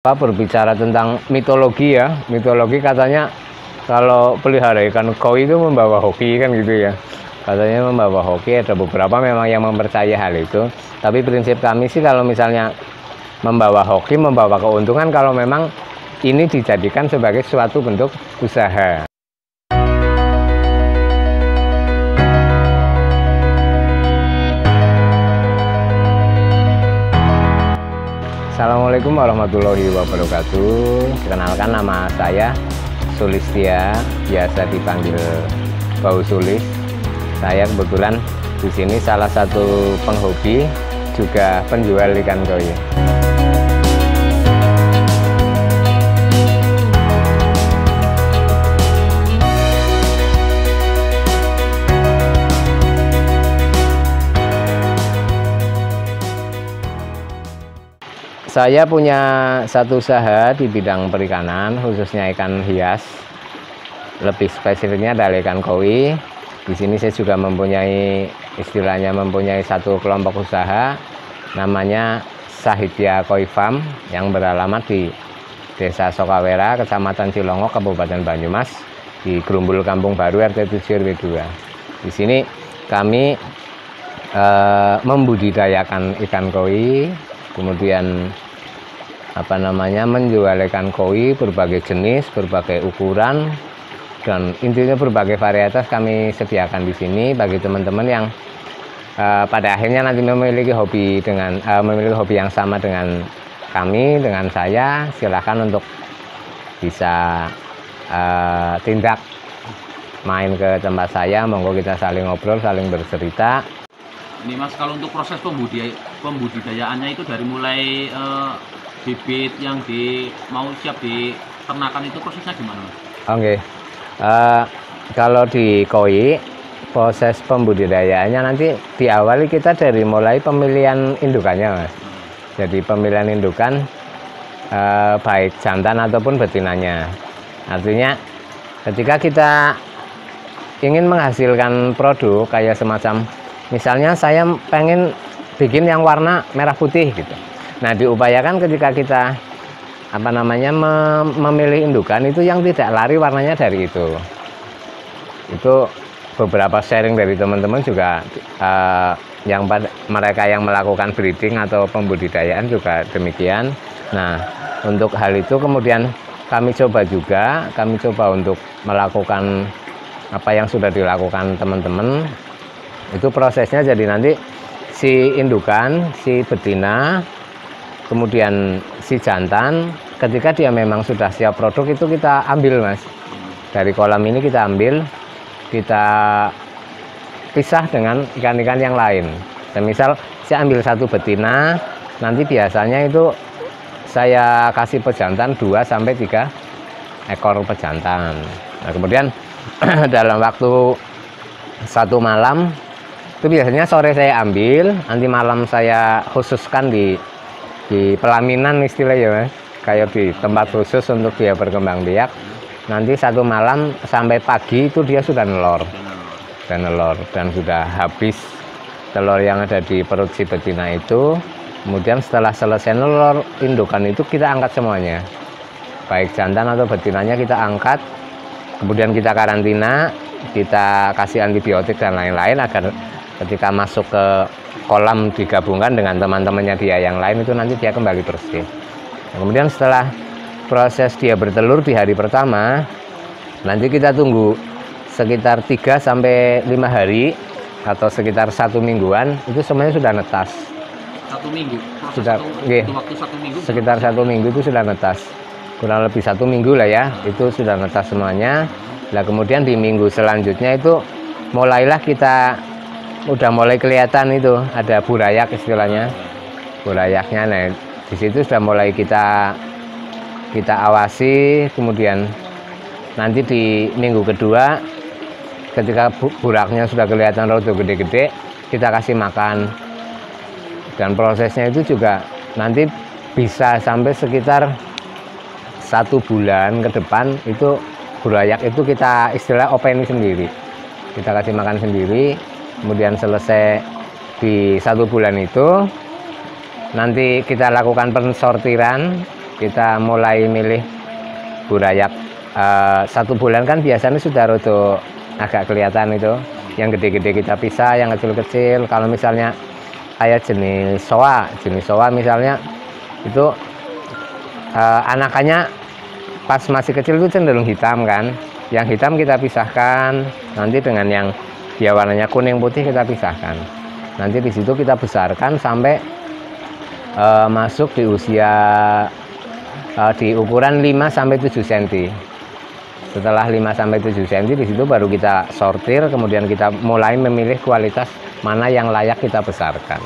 Berbicara tentang mitologi ya, mitologi katanya kalau pelihara ikan koi itu membawa hoki kan gitu ya. Katanya membawa hoki, ada beberapa memang yang mempercayai hal itu. Tapi prinsip kami sih kalau misalnya membawa hoki, membawa keuntungan kalau memang ini dijadikan sebagai suatu bentuk usaha. Assalamualaikum warahmatullahi wabarakatuh. Kenalkan, nama saya Sulistia, biasa dipanggil Bau Sulis. Saya kebetulan di sini salah satu penghobi juga penjual ikan koi. Saya punya satu usaha di bidang perikanan, khususnya ikan hias. Lebih spesifiknya adalah ikan koi. Di sini saya juga mempunyai mempunyai satu kelompok usaha namanya Sahitya Koi Farm yang beralamat di Desa Sokawera, Kecamatan Cilongok, Kabupaten Banyumas, di Grumbul Kampung Baru RT 7 RW 2. Di sini kami membudidayakan ikan koi, kemudian menjual ikan koi berbagai jenis, berbagai ukuran, dan intinya berbagai varietas kami sediakan di sini bagi teman-teman yang pada akhirnya nanti memiliki hobi yang sama dengan kami, dengan saya. Silakan untuk bisa tindak main ke tempat saya, monggo kita saling ngobrol, saling bercerita. Ini Mas, kalau untuk proses pembudidayaannya itu dari mulai bibit yang mau siap diternakan itu prosesnya gimana Mas? Oke. Kalau di koi, proses pembudidayaannya nanti diawali kita dari mulai pemilihan indukannya Mas. Jadi pemilihan indukan baik jantan ataupun betinanya. Artinya ketika kita ingin menghasilkan produk kayak semacam, misalnya saya pengen bikin yang warna merah putih gitu. Nah, diupayakan ketika kita memilih indukan itu yang tidak lari warnanya dari itu. Itu beberapa sharing dari teman-teman juga, mereka yang melakukan breeding atau pembudidayaan juga demikian. Nah, untuk hal itu kemudian kami coba untuk melakukan apa yang sudah dilakukan teman-teman. Itu prosesnya, jadi nanti si indukan, si betina, kemudian si jantan, ketika dia memang sudah siap produk itu kita ambil Mas. Dari kolam ini kita ambil, kita pisah dengan ikan-ikan yang lain. Dan misal saya ambil satu betina, nanti biasanya itu saya kasih pejantan 2-3 ekor pejantan. Nah, kemudian dalam waktu 1 malam, itu biasanya sore saya ambil, nanti malam saya khususkan di pelaminan istilahnya Mas, kayak di tempat khusus untuk dia berkembang biak. Nanti 1 malam sampai pagi itu dia sudah nelor dan sudah habis telur yang ada di perut si betina itu. Kemudian setelah selesai nelor, indukan itu kita angkat semuanya, baik jantan atau betinanya kita angkat, kemudian kita karantina, kita kasih antibiotik dan lain-lain agar ketika masuk ke kolam digabungkan dengan teman-temannya dia yang lain itu nanti dia kembali bersih. Nah, kemudian setelah proses dia bertelur di hari pertama, nanti kita tunggu sekitar 3-5 hari atau sekitar 1 mingguan, itu semuanya sudah netas. 1 minggu? Sudah, waktu 1 minggu? Sekitar 1 minggu itu sudah netas. Kurang lebih 1 minggu lah ya, itu sudah netas semuanya. Nah, kemudian di minggu selanjutnya itu mulailah kita udah mulai kelihatan itu ada burayak istilahnya, burayaknya. Nah, di situ sudah mulai kita awasi. Kemudian nanti di minggu kedua ketika buraknya sudah kelihatan rada gede-gede, kita kasih makan. Dan prosesnya itu juga nanti bisa sampai sekitar 1 bulan ke depan itu burayak itu kita istilah openi sendiri, kita kasih makan sendiri. Kemudian selesai di 1 bulan itu nanti kita lakukan pensortiran kita mulai milih burayak 1 bulan kan biasanya sudah rodo agak kelihatan itu. Yang gede-gede kita pisah, yang kecil-kecil. Kalau misalnya kayak jenis soa misalnya itu anakannya pas masih kecil itu cenderung hitam kan. Yang hitam kita pisahkan, nanti dengan yang dia warnanya kuning putih kita pisahkan. Nanti di situ kita besarkan sampai masuk di usia di ukuran 5 sampai 7 cm. Setelah 5 sampai 7 cm di situ baru kita sortir, kemudian kita mulai memilih kualitas mana yang layak kita besarkan.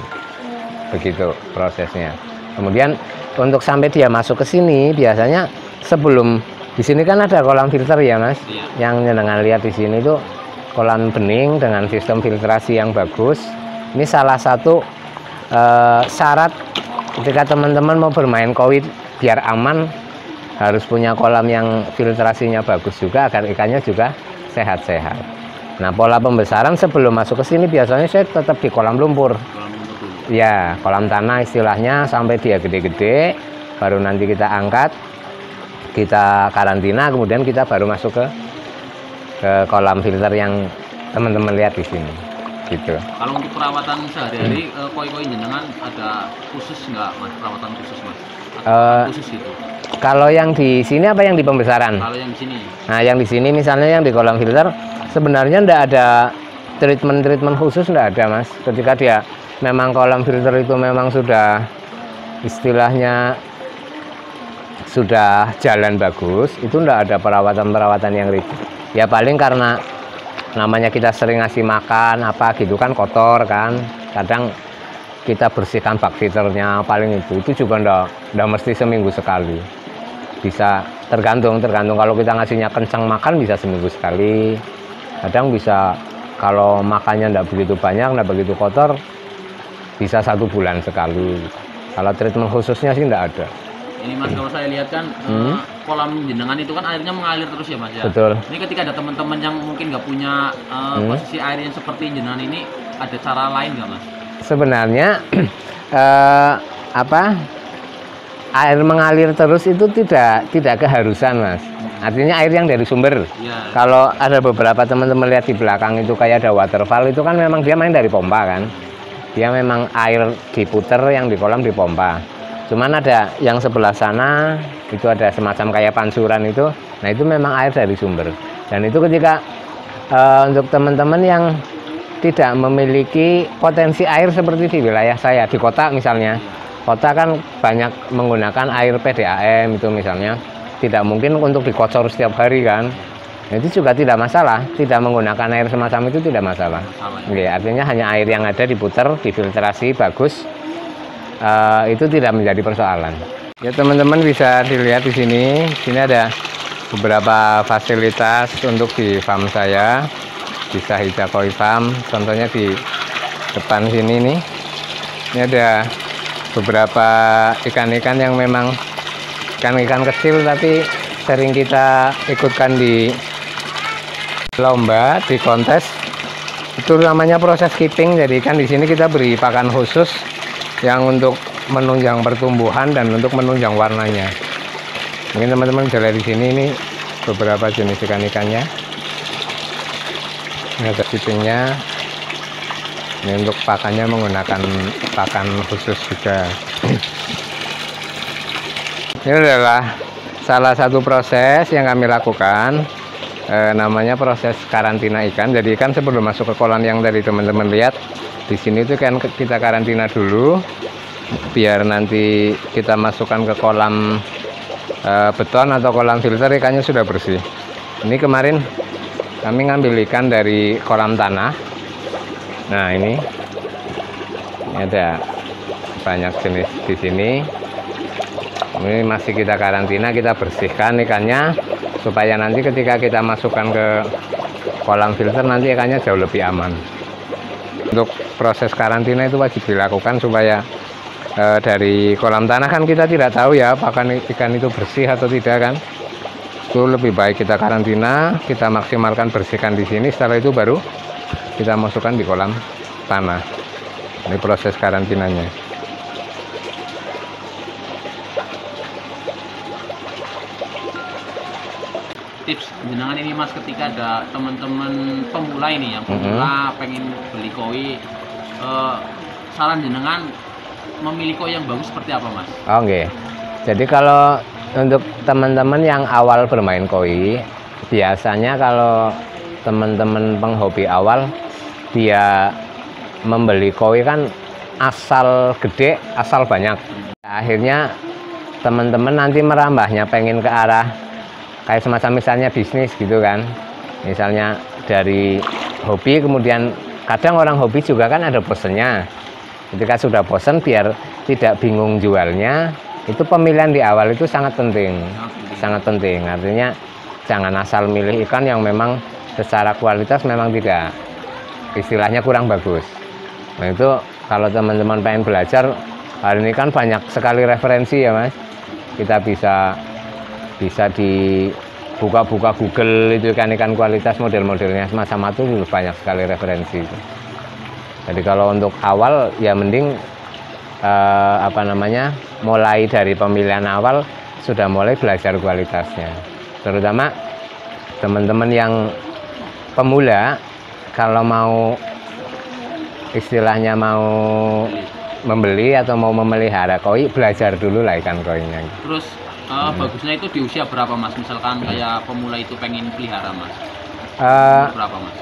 Begitu prosesnya. Kemudian untuk sampai dia masuk ke sini biasanya sebelum di sini kan ada kolam filter ya Mas. Iya. Yang jenengan lihat di sini itu kolam bening dengan sistem filtrasi yang bagus. Ini salah satu syarat ketika teman-teman mau bermain koi biar aman, harus punya kolam yang filtrasinya bagus juga agar ikannya juga sehat-sehat. Nah, pola pembesaran sebelum masuk ke sini biasanya saya tetap di kolam lumpur. Ya, kolam tanah istilahnya sampai dia gede-gede, baru nanti kita angkat, kita karantina, kemudian kita baru masuk ke kolam filter yang teman-teman lihat di sini. Gitu. Kalau untuk perawatan sehari-hari koi-koi jenengan ada khusus nggak Mas, perawatan khusus Mas? Khusus gitu. Kalau yang di sini apa yang di pembesaran? Kalau yang di sini. Nah, yang di sini misalnya yang di kolam filter sebenarnya ndak ada treatment khusus, ndak ada Mas. Ketika dia memang kolam filter itu memang sudah istilahnya sudah jalan bagus, itu ndak ada perawatan yang ribet. Ya paling karena namanya kita sering ngasih makan apa gitu kan kotor kan, kadang kita bersihkan bak filternya paling itu juga ndak mesti seminggu sekali. Bisa tergantung kalau kita ngasihnya kencang makan bisa seminggu sekali, kadang bisa kalau makannya ndak begitu banyak, ndak begitu kotor bisa 1 bulan sekali. Kalau treatment khususnya sih ndak ada. Ini Mas, kalau saya lihat kan kolam jenengan itu kan airnya mengalir terus ya Mas ya. Betul. Ini ketika ada teman-teman yang mungkin nggak punya posisi air yang seperti jenengan ini, ada cara lain nggak Mas? Sebenarnya air mengalir terus itu tidak keharusan Mas. Artinya air yang dari sumber. Ya. Kalau ada beberapa teman-teman lihat di belakang itu kayak ada waterfall, itu kan memang dia main dari pompa kan. Dia memang air diputer, yang di kolam dipompa. Cuman ada yang sebelah sana itu ada semacam kayak pansuran itu. Nah, itu memang air dari sumber. Dan itu ketika untuk teman-teman yang tidak memiliki potensi air seperti di wilayah saya, di kota misalnya. Kota kan banyak menggunakan air PDAM itu misalnya. Tidak mungkin untuk dikocor setiap hari kan. Nah, itu juga tidak masalah. Tidak menggunakan air semacam itu tidak masalah. Ya, artinya hanya air yang ada diputer, difiltrasi bagus. Itu tidak menjadi persoalan. Ya teman-teman bisa dilihat di sini. Sini ada beberapa fasilitas untuk di farm saya. Bisa Hija Koi Farm. Contohnya di depan sini nih. Ini ada beberapa ikan-ikan yang memang ikan-ikan kecil tapi sering kita ikutkan di lomba, di kontes. Itu namanya proses keeping. Jadi kan di sini kita beri pakan khusus yang untuk menunjang pertumbuhan dan untuk menunjang warnanya. Mungkin teman-teman bisa lihat di sini ini beberapa jenis ikan-ikannya. Ini ada keepingnya. Ini untuk pakannya menggunakan pakan khusus juga. Ini adalah salah satu proses yang kami lakukan. Namanya proses karantina ikan. Jadi ikan sebelum masuk ke kolam yang tadi teman-teman lihat di sini itu kan kita karantina dulu biar nanti kita masukkan ke kolam beton atau kolam filter ikannya sudah bersih. Ini kemarin kami ngambil ikan dari kolam tanah. Nah, ini ada banyak jenis di sini. Ini masih kita karantina, kita bersihkan ikannya supaya nanti ketika kita masukkan ke kolam filter nanti ikannya jauh lebih aman. Untuk proses karantina itu wajib dilakukan supaya dari kolam tanah kan kita tidak tahu ya apakah ikan itu bersih atau tidak kan. Itu lebih baik kita karantina, kita maksimalkan bersihkan di sini, setelah itu baru kita masukkan di kolam tanah. Ini proses karantinanya. tips jenengan ini Mas ketika ada teman-teman pemula ini yang pemula pengen beli koi, saran jenengan memilih koi yang bagus seperti apa Mas? Oke. Jadi kalau untuk teman-teman yang awal bermain koi, biasanya kalau teman-teman penghobi awal dia membeli koi kan asal gede, asal banyak. Akhirnya teman-teman nanti merambahnya pengen ke arah kayak semacam misalnya bisnis gitu kan. Misalnya dari hobi, kemudian kadang orang hobi juga kan ada bosennya. Ketika sudah bosen, biar tidak bingung jualnya, itu pemilihan di awal itu sangat penting. Sangat penting. Artinya jangan asal milih ikan yang memang secara kualitas memang tidak, istilahnya kurang bagus. Nah itu kalau teman-teman pengen belajar, hari ini kan banyak sekali referensi ya Mas. Kita bisa di buka-buka Google itu ikan kualitas model-modelnya semacam itu banyak sekali referensi itu. Jadi kalau untuk awal ya mending mulai dari pemilihan awal sudah mulai belajar kualitasnya. Terutama teman-teman yang pemula, kalau mau istilahnya mau membeli atau mau memelihara koi, belajar dulu lah ikan koinya. Terus bagusnya itu di usia berapa Mas? Misalkan kayak pemula itu pengen pelihara Mas, berapa Mas?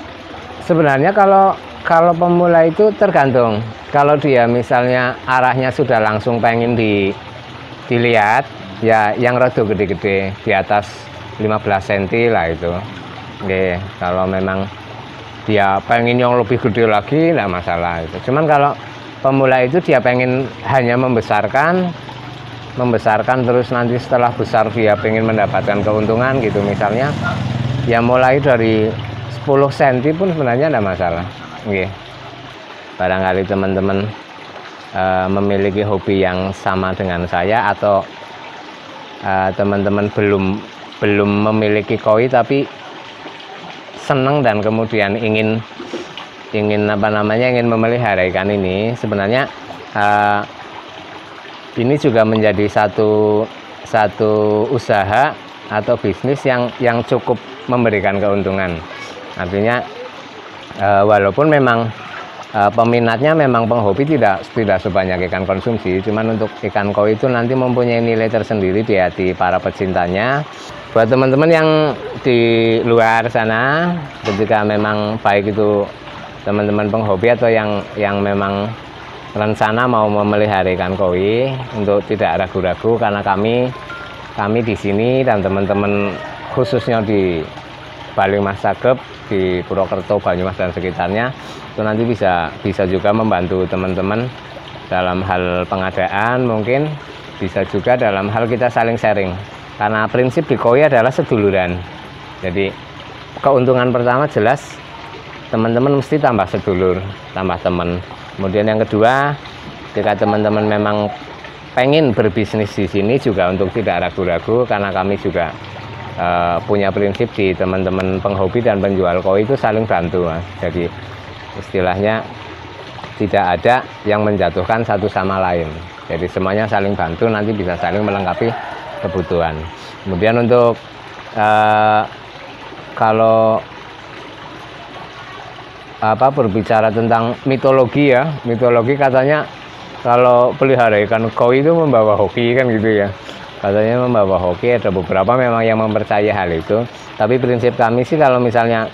Sebenarnya kalau pemula itu tergantung. Kalau dia misalnya arahnya sudah langsung pengen dilihat, ya yang rada gede-gede di atas 15 cm lah itu. Oke, kalau memang dia pengen yang lebih gede lagi, nggak masalah itu. Cuman kalau pemula itu dia pengen hanya membesarkan terus nanti setelah besar dia pengen mendapatkan keuntungan gitu misalnya, ya mulai dari 10 cm pun sebenarnya nggak masalah. Oke. Barangkali teman-teman memiliki hobi yang sama dengan saya, atau teman-teman belum memiliki koi tapi senang dan kemudian ingin memelihara ikan ini, sebenarnya ini juga menjadi satu usaha atau bisnis yang cukup memberikan keuntungan. Artinya walaupun memang peminatnya memang penghobi tidak sebanyak ikan konsumsi, cuman untuk ikan koi itu nanti mempunyai nilai tersendiri di hati para pecintanya. Buat teman-teman yang di luar sana, ketika memang baik itu teman-teman penghobi atau yang memang rencana mau memelihara ikan koi, untuk tidak ragu-ragu, karena kami di sini dan teman-teman khususnya di Balimas Sagep, di Purwokerto, Banyumas dan sekitarnya, itu nanti bisa juga membantu teman-teman dalam hal pengadaan, mungkin bisa juga dalam hal kita saling sharing. Karena prinsip di koi adalah seduluran. Jadi keuntungan pertama jelas teman-teman mesti tambah sedulur, tambah teman. Kemudian yang kedua, ketika teman-teman memang pengen berbisnis di sini juga untuk tidak ragu-ragu, karena kami juga punya prinsip di teman-teman penghobi dan penjual koi itu saling bantu, Mas. Jadi istilahnya tidak ada yang menjatuhkan satu sama lain. Jadi semuanya saling bantu, nanti bisa saling melengkapi kebutuhan. Kemudian untuk kalau berbicara tentang mitologi ya, mitologi katanya kalau pelihara ikan koi itu membawa hoki kan gitu ya. Katanya membawa hoki, ada beberapa memang yang mempercayai hal itu. Tapi prinsip kami sih kalau misalnya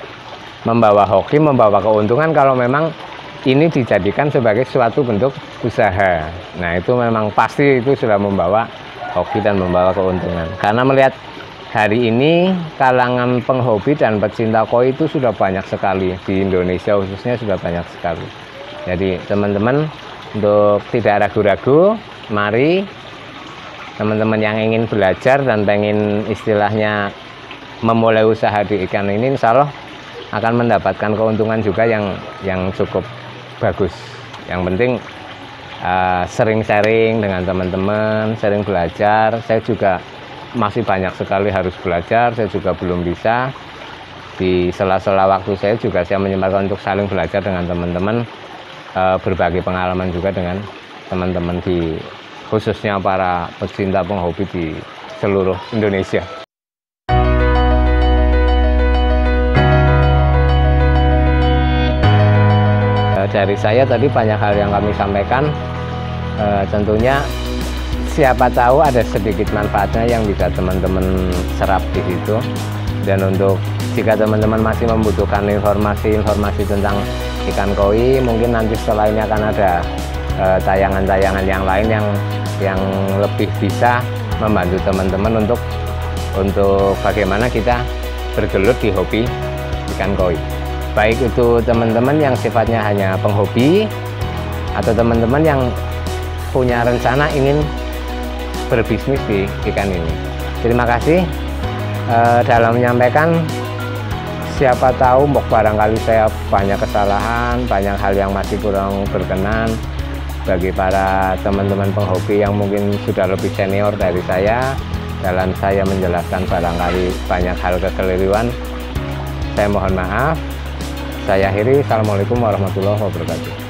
membawa hoki, membawa keuntungan, kalau memang ini dijadikan sebagai suatu bentuk usaha. Nah itu memang pasti itu sudah membawa hoki dan membawa keuntungan. Karena melihat hari ini kalangan penghobi dan pecinta koi itu sudah banyak sekali di Indonesia, khususnya sudah banyak sekali. Jadi teman-teman untuk tidak ragu-ragu, mari teman-teman yang ingin belajar dan pengen istilahnya memulai usaha di ikan ini, insya Allah akan mendapatkan keuntungan juga yang cukup bagus. Yang penting sering sharing dengan teman-teman, sering belajar. Saya juga masih banyak sekali harus belajar, saya juga belum bisa. Di sela-sela waktu saya juga saya menyempatkan untuk saling belajar dengan teman-teman, berbagi pengalaman juga dengan teman-teman di khususnya para pecinta penghobi di seluruh Indonesia. dari saya tadi banyak hal yang kami sampaikan. Tentunya siapa tahu ada sedikit manfaatnya yang bisa teman-teman serap di situ. Dan untuk jika teman-teman masih membutuhkan informasi tentang ikan koi, mungkin nanti setelah ini akan ada tayangan-tayangan yang lain yang lebih bisa membantu teman-teman untuk bagaimana kita bergelut di hobi ikan koi. Baik itu teman-teman yang sifatnya hanya penghobi atau teman-teman yang punya rencana ingin berbisnis di ikan ini. Terima kasih dalam menyampaikan. Siapa tahu barangkali saya banyak kesalahan, banyak hal yang masih kurang berkenan bagi para teman-teman penghobi yang mungkin sudah lebih senior dari saya. Dalam saya menjelaskan barangkali banyak hal kekeliruan, saya mohon maaf. Saya akhiri. Assalamualaikum warahmatullahi wabarakatuh.